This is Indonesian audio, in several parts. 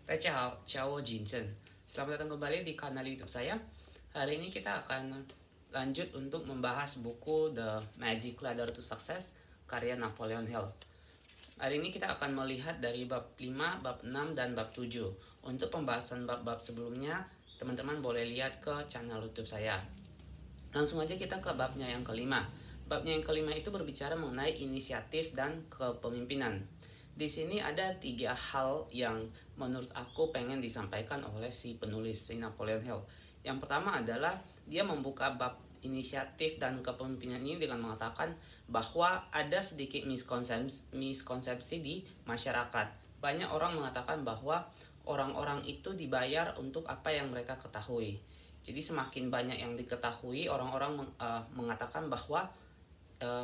Ciao Jinsen. Selamat datang kembali di kanal YouTube saya. Hari ini kita akan lanjut untuk membahas buku The Magic Ladder to Success karya Napoleon Hill. Hari ini kita akan melihat dari bab 5, bab 6, dan bab 7. Untuk pembahasan bab-bab sebelumnya, teman-teman boleh lihat ke channel YouTube saya. Langsung aja kita ke babnya yang kelima. Babnya yang kelima itu berbicara mengenai inisiatif dan kepemimpinan. Di sini ada 3 hal yang menurut aku pengen disampaikan oleh si penulis, si Napoleon Hill. Yang pertama adalah dia membuka bab inisiatif dan kepemimpinan ini dengan mengatakan bahwa ada sedikit miskonsepsi di masyarakat. Banyak orang mengatakan bahwa orang-orang itu dibayar untuk apa yang mereka ketahui. Jadi semakin banyak yang diketahui, orang-orang mengatakan bahwa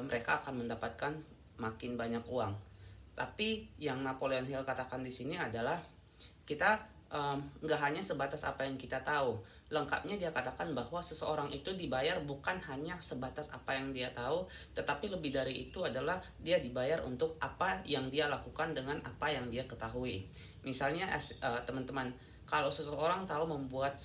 mereka akan mendapatkan makin banyak uang. Tapi yang Napoleon Hill katakan di sini adalah kita nggak hanya sebatas apa yang kita tahu. Lengkapnya dia katakan bahwa seseorang itu dibayar bukan hanya sebatas apa yang dia tahu, tetapi lebih dari itu adalah dia dibayar untuk apa yang dia lakukan dengan apa yang dia ketahui. Misalnya teman-teman, kalau seseorang tahu membuat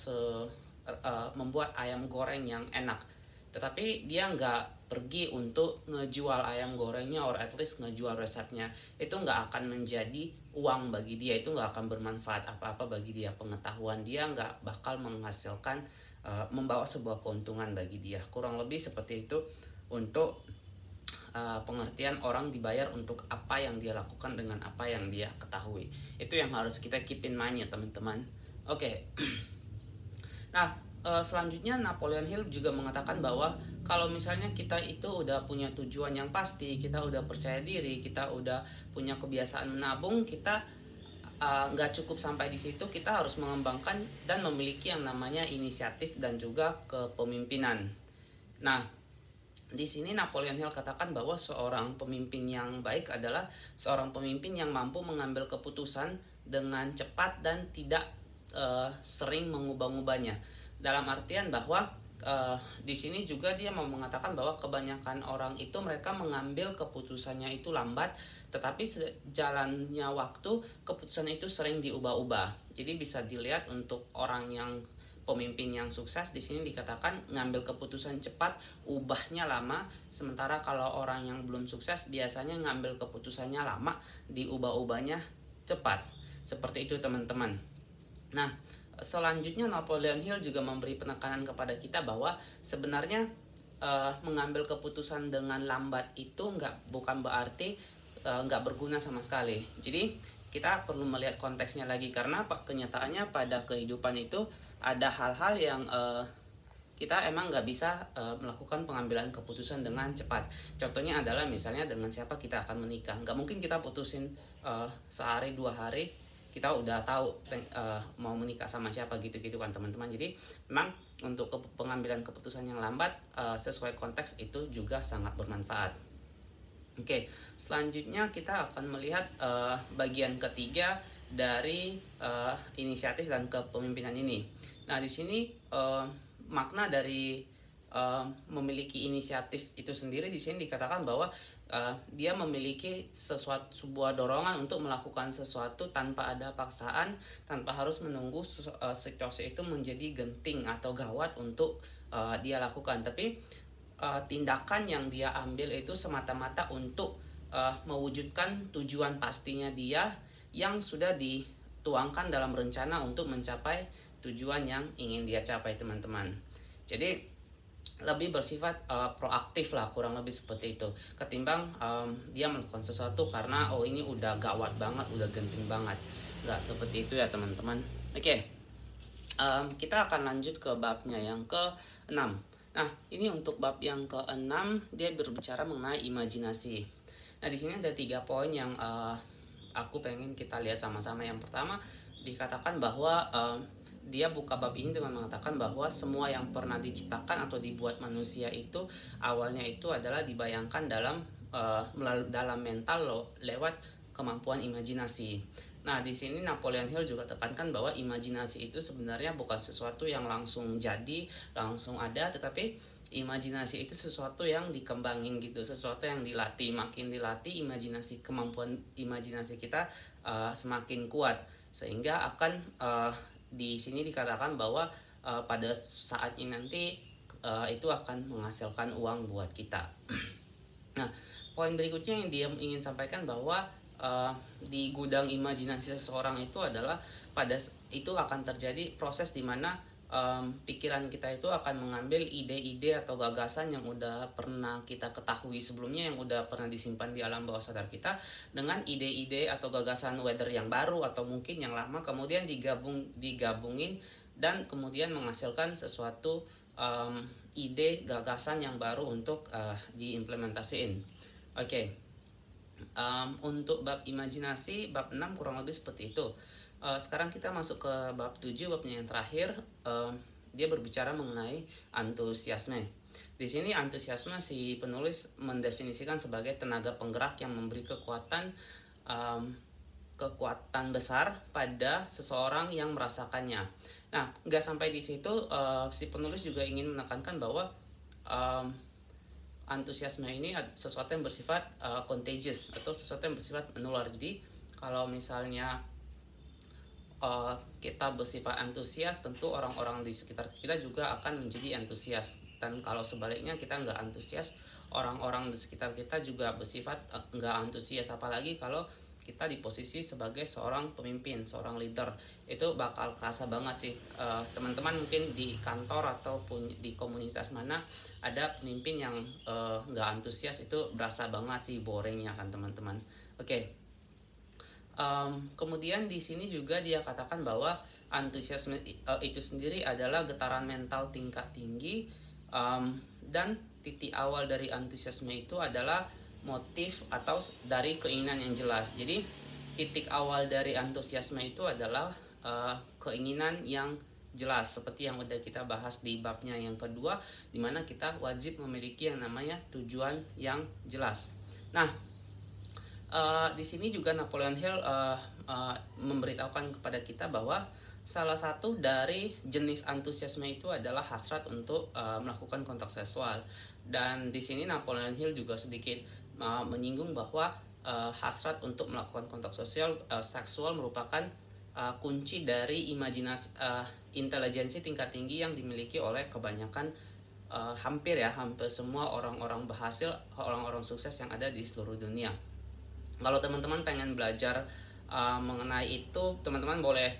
ayam goreng yang enak, tetapi dia nggak pergi untuk ngejual ayam gorengnya or at least ngejual resepnya, itu nggak akan menjadi uang bagi dia, itu nggak akan bermanfaat apa-apa bagi dia. Pengetahuan dia nggak bakal menghasilkan membawa sebuah keuntungan bagi dia. Kurang lebih seperti itu untuk pengertian orang dibayar untuk apa yang dia lakukan dengan apa yang dia ketahui. Itu yang harus kita keep in mind ya teman-teman. Oke. Nah, selanjutnya Napoleon Hill juga mengatakan bahwa kalau misalnya kita itu udah punya tujuan yang pasti, kita udah percaya diri, kita udah punya kebiasaan menabung, kita nggak cukup sampai di situ, kita harus mengembangkan dan memiliki yang namanya inisiatif dan juga kepemimpinan. Nah, di sini Napoleon Hill katakan bahwa seorang pemimpin yang baik adalah seorang pemimpin yang mampu mengambil keputusan dengan cepat dan tidak sering mengubah-ubahnya. Dalam artian bahwa di sini juga dia mau mengatakan bahwa kebanyakan orang itu mereka mengambil keputusannya itu lambat, tetapi sejalannya waktu keputusan itu sering diubah-ubah. Jadi bisa dilihat untuk orang yang pemimpin yang sukses di sini dikatakan ngambil keputusan cepat, ubahnya lama. Sementara kalau orang yang belum sukses biasanya ngambil keputusannya lama, diubah-ubahnya cepat. Seperti itu teman-teman. Nah, selanjutnya Napoleon Hill juga memberi penekanan kepada kita bahwa sebenarnya mengambil keputusan dengan lambat itu bukan berarti nggak berguna sama sekali. Jadi kita perlu melihat konteksnya lagi, karena kenyataannya pada kehidupan itu ada hal-hal yang kita emang nggak bisa melakukan pengambilan keputusan dengan cepat. Contohnya adalah misalnya dengan siapa kita akan menikah. Nggak mungkin kita putusin sehari 2 hari kita udah tahu mau menikah sama siapa gitu-gitu kan teman-teman. Jadi memang untuk pengambilan keputusan yang lambat sesuai konteks itu juga sangat bermanfaat. Oke, selanjutnya kita akan melihat bagian ketiga dari inisiatif dan kepemimpinan ini. Nah, di sini makna dari memiliki inisiatif itu sendiri di sini dikatakan bahwa dia memiliki sebuah dorongan untuk melakukan sesuatu tanpa ada paksaan, tanpa harus menunggu situasi itu menjadi genting atau gawat untuk dia lakukan. Tapi tindakan yang dia ambil itu semata-mata untuk mewujudkan tujuan pastinya dia yang sudah dituangkan dalam rencana untuk mencapai tujuan yang ingin dia capai teman-teman. Jadi lebih bersifat proaktif lah, kurang lebih seperti itu, ketimbang dia melakukan sesuatu karena ini udah gawat banget, udah genting banget. Nggak seperti itu ya teman-teman. Oke, kita akan lanjut ke babnya yang ke-6. Nah, ini untuk bab yang ke-6 dia berbicara mengenai imajinasi. Nah, di sini ada 3 poin yang aku pengen kita lihat sama-sama. Yang pertama dikatakan bahwa dia buka bab ini dengan mengatakan bahwa semua yang pernah diciptakan atau dibuat manusia itu awalnya itu adalah dibayangkan dalam mental lewat kemampuan imajinasi. Nah, di sini Napoleon Hill juga tekankan bahwa imajinasi itu sebenarnya bukan sesuatu yang langsung jadi, langsung ada, tetapi imajinasi itu sesuatu yang dikembangin gitu, sesuatu yang dilatih. Makin dilatih kemampuan imajinasi kita semakin kuat. sehingga akan di sini dikatakan bahwa pada saatnya nanti itu akan menghasilkan uang buat kita. Nah, poin berikutnya yang dia ingin sampaikan bahwa di gudang imajinasi seseorang itu adalah itu akan terjadi proses di mana pikiran kita itu akan mengambil ide-ide atau gagasan yang udah pernah kita ketahui sebelumnya, yang udah pernah disimpan di alam bawah sadar kita, dengan ide-ide atau gagasan whether yang baru atau mungkin yang lama, kemudian digabungin dan kemudian menghasilkan sesuatu ide gagasan yang baru untuk diimplementasiin. Oke. Untuk bab imajinasi, bab 6 kurang lebih seperti itu. Sekarang kita masuk ke bab 7, babnya yang terakhir. Dia berbicara mengenai antusiasme. Di sini antusiasme si penulis mendefinisikan sebagai tenaga penggerak yang memberi kekuatan besar pada seseorang yang merasakannya. Nah, nggak sampai di situ, si penulis juga ingin menekankan bahwa antusiasme ini sesuatu yang bersifat contagious atau sesuatu yang bersifat menular. Jadi kalau misalnya kita bersifat antusias, tentu orang-orang di sekitar kita juga akan menjadi antusias. Dan kalau sebaliknya kita nggak antusias, orang-orang di sekitar kita juga bersifat nggak antusias. Apalagi kalau kita di posisi sebagai seorang pemimpin, seorang leader, itu bakal kerasa banget sih. Teman-teman mungkin di kantor ataupun di komunitas mana ada pemimpin yang nggak antusias, itu berasa banget sih boringnya kan teman-teman. Oke. Kemudian di sini juga dia katakan bahwa antusiasme itu sendiri adalah getaran mental tingkat tinggi, dan titik awal dari antusiasme itu adalah motif atau dari keinginan yang jelas. Jadi titik awal dari antusiasme itu adalah keinginan yang jelas, seperti yang udah kita bahas di babnya yang kedua, dimana kita wajib memiliki yang namanya tujuan yang jelas. Nah, di sini juga Napoleon Hill memberitahukan kepada kita bahwa salah satu dari jenis antusiasme itu adalah hasrat untuk melakukan kontak seksual. Dan di sini Napoleon Hill juga sedikit menyinggung bahwa hasrat untuk melakukan kontak seksual merupakan kunci dari imajinasi intelijensi tingkat tinggi yang dimiliki oleh kebanyakan hampir semua orang-orang berhasil, orang-orang sukses yang ada di seluruh dunia. Kalau teman-teman pengen belajar mengenai itu, teman-teman boleh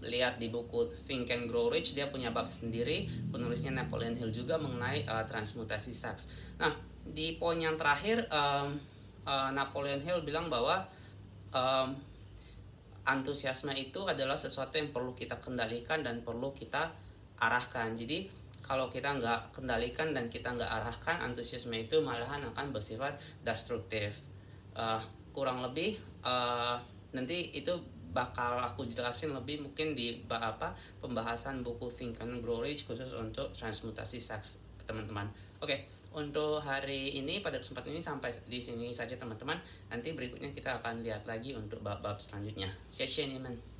lihat di buku Think and Grow Rich. Dia punya bab sendiri, penulisnya Napoleon Hill juga, mengenai transmutasi seks. Nah, di poin yang terakhir Napoleon Hill bilang bahwa antusiasme itu adalah sesuatu yang perlu kita kendalikan dan perlu kita arahkan. Jadi kalau kita nggak kendalikan dan kita nggak arahkan, antusiasme itu malahan akan bersifat destruktif. Kurang lebih nanti itu bakal aku jelasin lebih mungkin di pembahasan buku Think and Grow Rich khusus untuk transmutasi seks, teman-teman. Oke, untuk hari ini pada kesempatan ini sampai di sini saja teman-teman. Nanti berikutnya kita akan lihat lagi untuk bab-bab selanjutnya. 谢谢你们。